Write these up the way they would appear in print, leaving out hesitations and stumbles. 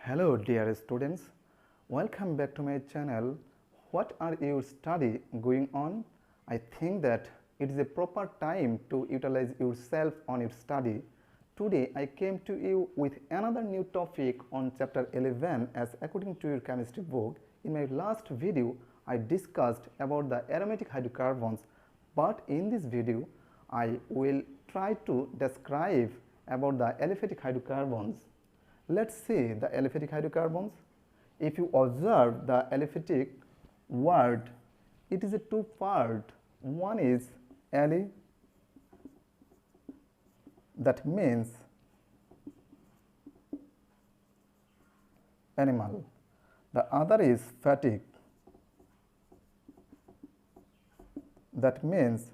Hello dear students, welcome back to my channel. What are your study going on? I think that it is a proper time to utilize yourself on your study. Today I came to you with another new topic on chapter 11 as according to your chemistry book. In my last video I discussed about the aromatic hydrocarbons, but in this video I will try to describe about the aliphatic hydrocarbons. Let's see the aliphatic hydrocarbons. If you observe the aliphatic word, it is a two part. One is ali, that means animal. The other is phatic, that means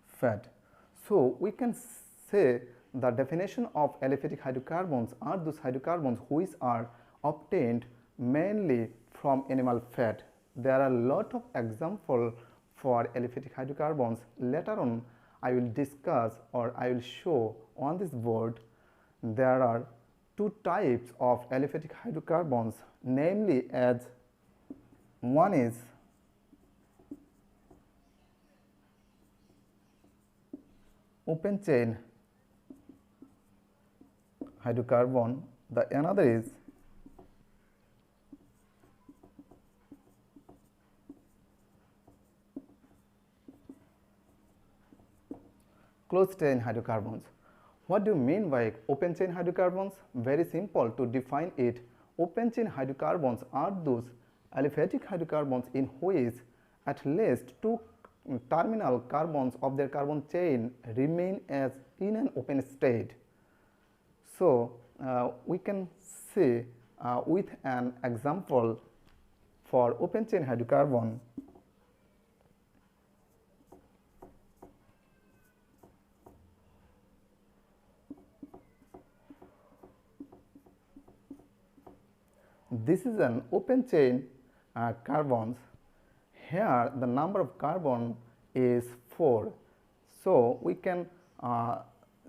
fat. So we can say the definition of aliphatic hydrocarbons are those hydrocarbons which are obtained mainly from animal fat. There are a lot of examples for aliphatic hydrocarbons. Later on I will discuss or I will show on this board. There are two types of aliphatic hydrocarbons, namely as one is open chain hydrocarbon, the another is closed chain hydrocarbons. What do you mean by open chain hydrocarbons? Very simple to define it. Open chain hydrocarbons are those aliphatic hydrocarbons in which at least two terminal carbons of their carbon chain remain as in an open state. So we can see with an example for open chain hydrocarbon. This is an open chain carbons. Here the number of carbon is 4. So we can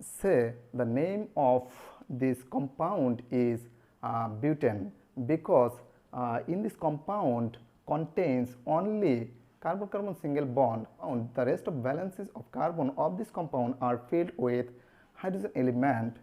say the name of this compound is butane, because in this compound contains only carbon-carbon single bond. The rest of valences of carbon of this compound are filled with hydrogen element.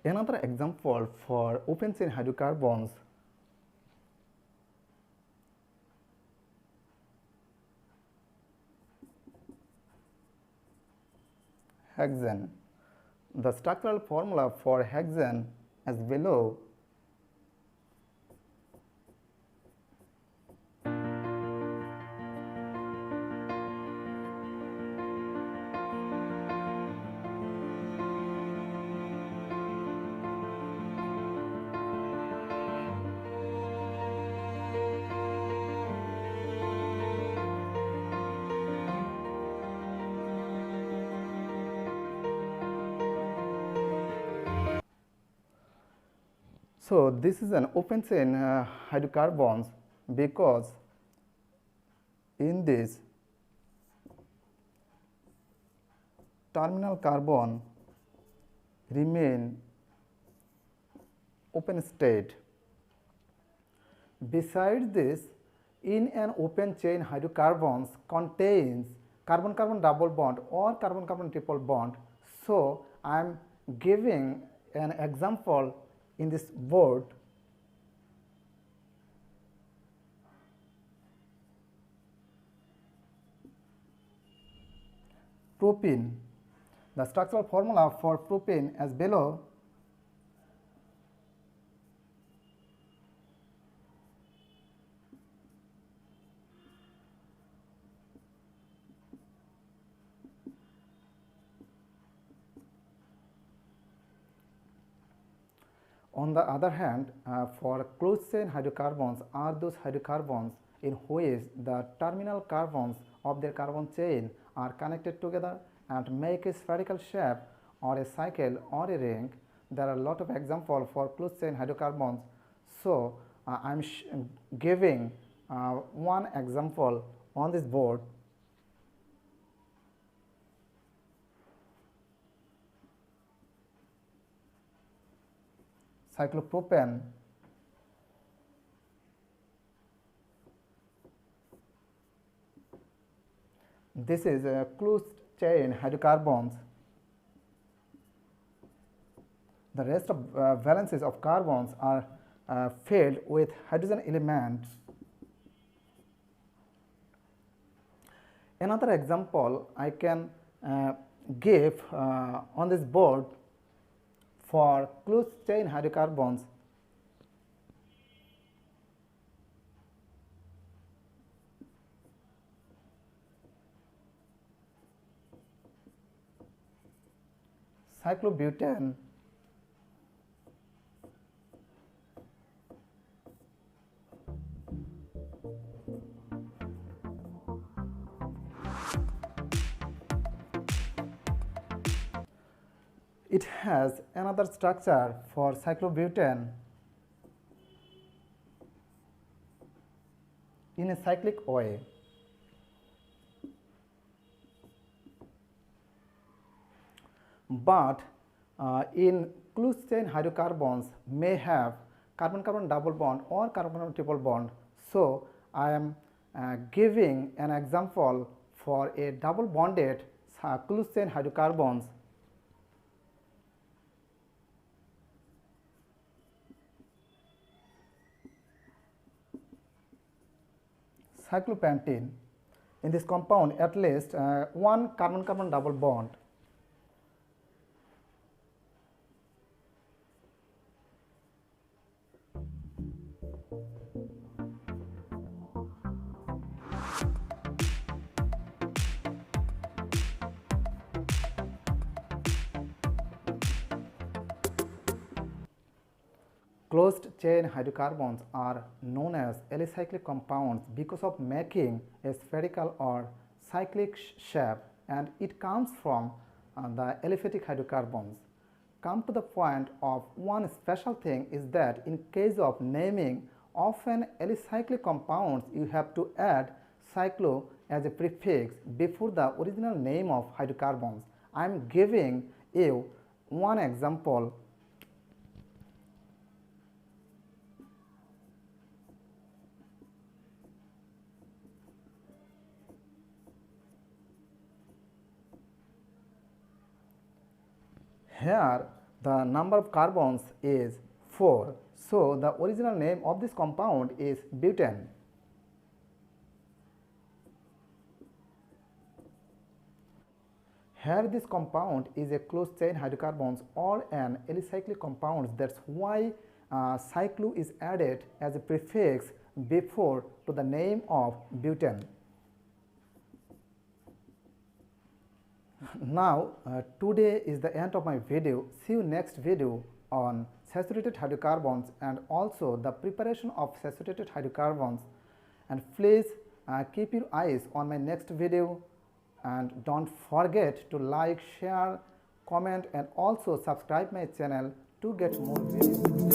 Another example for open chain hydrocarbons hexane. The structural formula for hexane as below. So this is an open chain hydrocarbons because in this terminal carbon remain open state. Besides this, in an open chain hydrocarbons contains carbon-carbon double bond or carbon-carbon triple bond. So I am giving an example in this board. Propene. The structural formula for propene as below. On the other hand, for closed chain hydrocarbons are those hydrocarbons in which the terminal carbons of their carbon chain are connected together and make a spherical shape or a cycle or a ring. there are a lot of examples for closed chain hydrocarbons. So I'm giving one example on this board. Cyclopropane, this is a closed chain hydrocarbons. The rest of valences of carbons are filled with hydrogen elements. Another example I can give on this board for closed chain hydrocarbons. Cyclobutane, it has another structure for cyclobutane in a cyclic way. But in closed chain hydrocarbons may have carbon-carbon double bond or carbon-carbon triple bond. So I am giving an example for a double bonded closed chain hydrocarbons. Cyclopentene. In this compound at least one carbon-carbon double bond. Closed chain hydrocarbons are known as alicyclic compounds because of making a spherical or cyclic shape, and it comes from the aliphatic hydrocarbons. Come to the point of one special thing is that in case of naming of an alicyclic compounds, you have to add cyclo as a prefix before the original name of hydrocarbons. I am giving you one example. Here the number of carbons is 4, so the original name of this compound is butane. Here this compound is a closed chain hydrocarbons or an alicyclic compound. That's why cyclo is added as a prefix before to the name of butane. Now today is the end of my video. See you next video on saturated hydrocarbons and also the preparation of saturated hydrocarbons, and please keep your eyes on my next video, and don't forget to like, share, comment and also subscribe my channel to get more videos.